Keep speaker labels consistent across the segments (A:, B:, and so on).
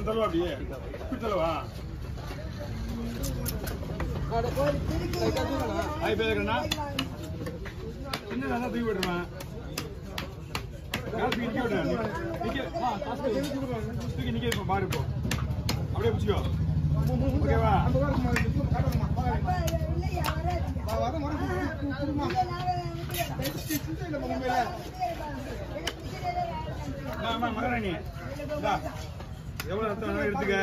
A: தருவா அப்படியே இப்படி தருவா ஆய் பேருக்கண்ணா என்ன நல்லா தூக்கி விட்டுருவேன் காசு நிக்க விடுறேன் தூக்கி நிக்க இப்போ பாரு இப்போ அப்படியே பிடிச்சிக்கோ ஓகேவா மகாராணி எவ்வளவு ரத்தம் எடுத்துக்க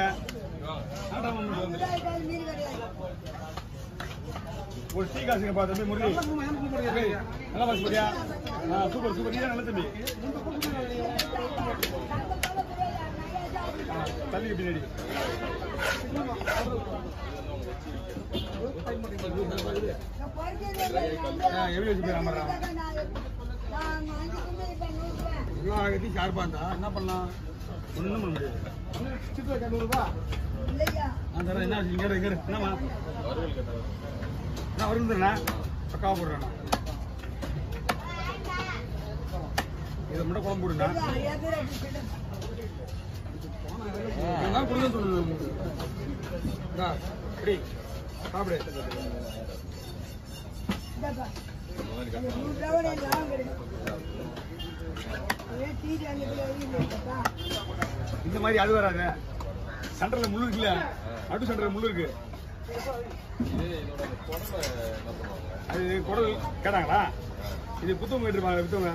A: ஒரு டீ காசுங்க பார்த்து முரளி நல்லா பாசு போடியா சூப்பர் சூப்பர் நீதான் நல்ல தம்பி தள்ளிக்கு பின்னாடி எப்படி வச்சு போய் அமர்றான் ஷார்ப்பா இருந்தா என்ன பண்ணலாம் ஒன்றும் பண்ண முடியாது என்ன இங்க என்னம்மா நான் வருந்துண்ணா பக்காவா போடுறேண்ணா இதை மட்டும் குழம்பு போடுண்ணா நான் கொடுங்க சொல்லுங்க அப்படி சாப்பிடு இந்த மாதிரி அது வராது சென்டர்ல முள்ளு இருக்குல்ல நடு சென்டர்ல முள்ளு இருக்கு அது குடல் கேட்டாங்களா இது புத்தகம் கேட்டுருப்பாங்க வித்தவங்க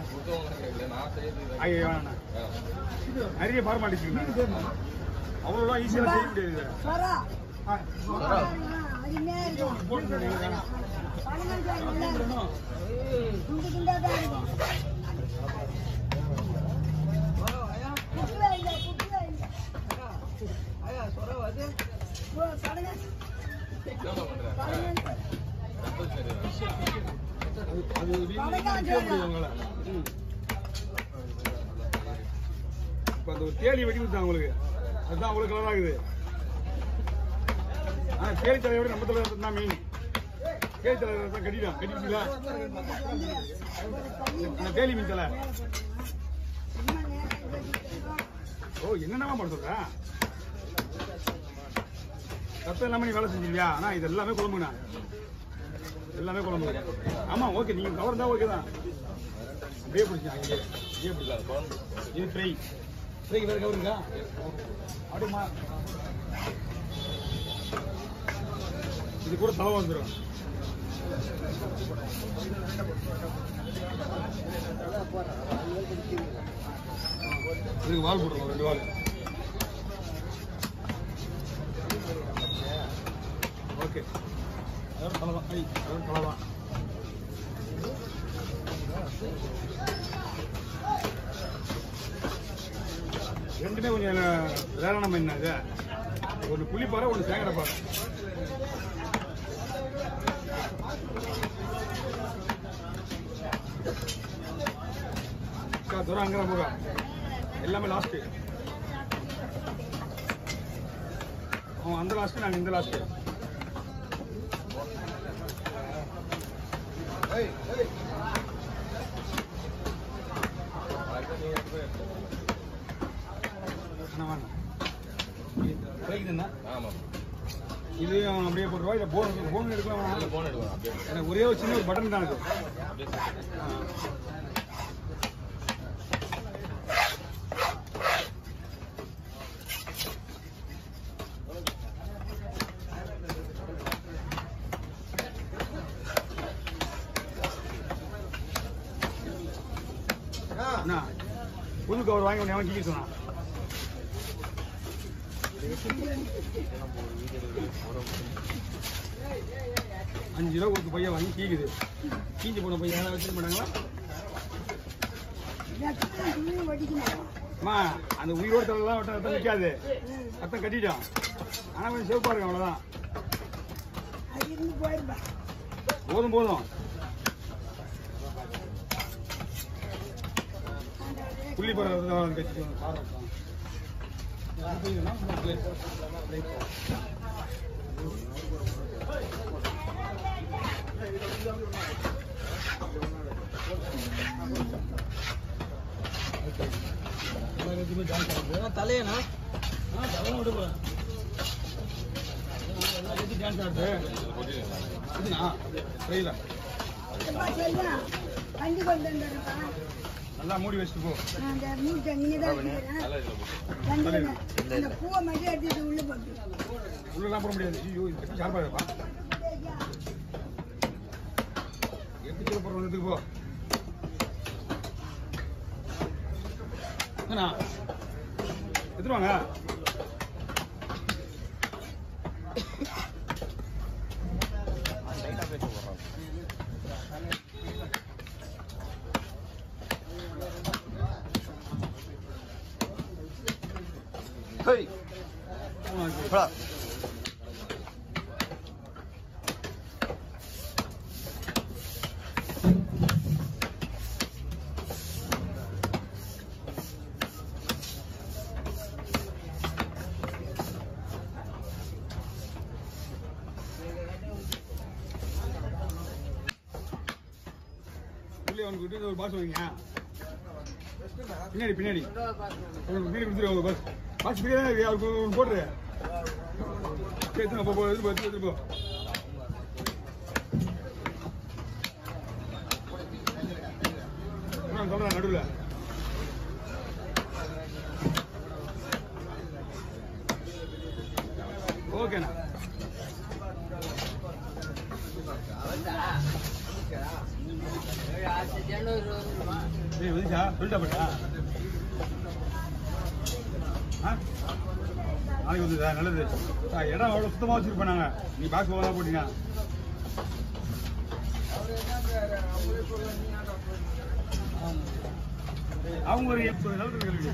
A: ஐயா வேணா நிறைய ஃபார்மாலிட்டி அவ்வளோ ஈஸியாக செய்ய முடியாது இப்ப அந்த தேலி வெட்டி கொடுத்தாங்க உங்களுக்கு அதுதான் உங்களுக்கு கலர் ஆகுது ஆனா தேலி தலையோட நம்ம தலை தான் மெயின் தேலி தலை தான் கட்டிட்டீங்களா தேலி மீன் தலை ஓ என்னென்னமா பண்ண சொல்ற ரத்தம் இல்லாம நீ வேலை செஞ்சிருவியா ஆனா இது எல்லாமே குழம்புண்ணா எல்லாமே குழம்பு ஆமா ஓகே நீங்க கவர் இருந்தா ஓகே தான் அப்படியே பிடிச்சாங்க அப்படியே பிடிச்சா இது ஃப்ரை ஃப்ரைக்கு வேற கவர் இருக்கா அப்படிமா இது கூட தலை வந்துடும் இதுக்கு வால் போட்டுருவோம் 2 வால் ஓகே அதான் தலைதான் அதான் தலைதான் ரெண்டுமே கொஞ்சம் வேளாண் மீன் இது ஒன்று புளிப்பாறை ஒன்று சேங்கடை பாறை தூரம் அங்கே தான் போக எல்லாமே லாஸ்ட்டு அவன் அந்த லாஸ்ட்டு நாங்கள் இந்த லாஸ்ட்டு இது அப்படியே போட்டுருவா இல்லை போன் எடுக்கலாம் எனக்கு ஒரே ஒரு சின்ன ஒரு பட்டன் தான் இருக்கு புது கவர் வாங்கி ஒன்று அவன் கீழே சொன்னான் 5 ரூபா கொடுத்து பையன் வாங்கி கீக்குது கீஞ்சி போன பையன் யாராவது வச்சுக்க மாட்டாங்களா அம்மா அந்த உயிரோட தலைலாம் ரத்தம் நிற்காது ரத்தம் கட்டிட்டோம் ஆனால் கொஞ்சம் சிவப்பா இருக்கும் அவ்வளோதான் போதும் போதும் புள்ளி போடுற கட்சி தலையனா போறேன் டான்ஸ் ஆடுது இதுனா ட்ரெயில நல்லா மூடி வச்சுட்டு போ உள்ளலாம் போட முடியாது ஐயோ இது ஷார்ப்பா இருப்பா எடுத்துட்டு போறோம் எடுத்துட்டு போ என்ன எடுத்துட்டு வாங்க
B: Hey. Bra.
A: அவனுக்கு ஒரு பாஸ் வாங்க பின்னாடி பின்னாடி பின்னாடி கொடுத்துரு அவங்க பாஸ் பாஸ் பின்னாடி அவருக்கு போட்டுரு எடுத்துப்போ எடுத்துப்போ சொல்றேன் நடுவில் ஓகேண்ணா வந்துச்சா சொல்லிட்டா போட்டா நாளைக்கு வந்துதா நல்லது இடம் அவ்வளோ சுத்தமாக வச்சுருப்பேன் நாங்கள் நீ பாக்ஸ் போக போட்டீங்க அவங்க ஒரு நல்லது கேள்வி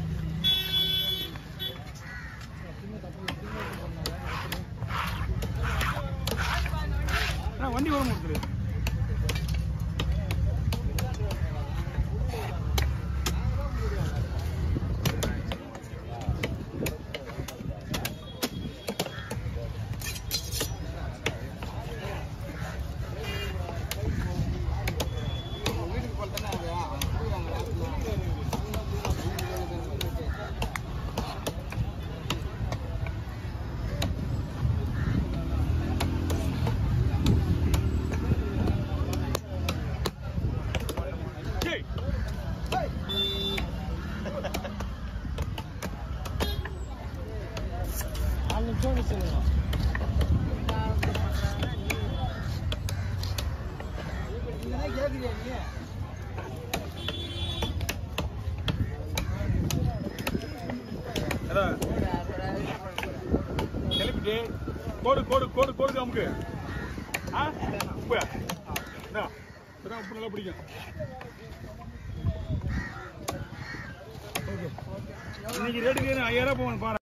A: வண்டி வர முடியுது கோடு கோடு கோடு கோடு நமக்கு உப்பு நல்லா பிடிக்கும் இன்னைக்கு ரேட்டுக்கு 5000 போகணும் பாரு.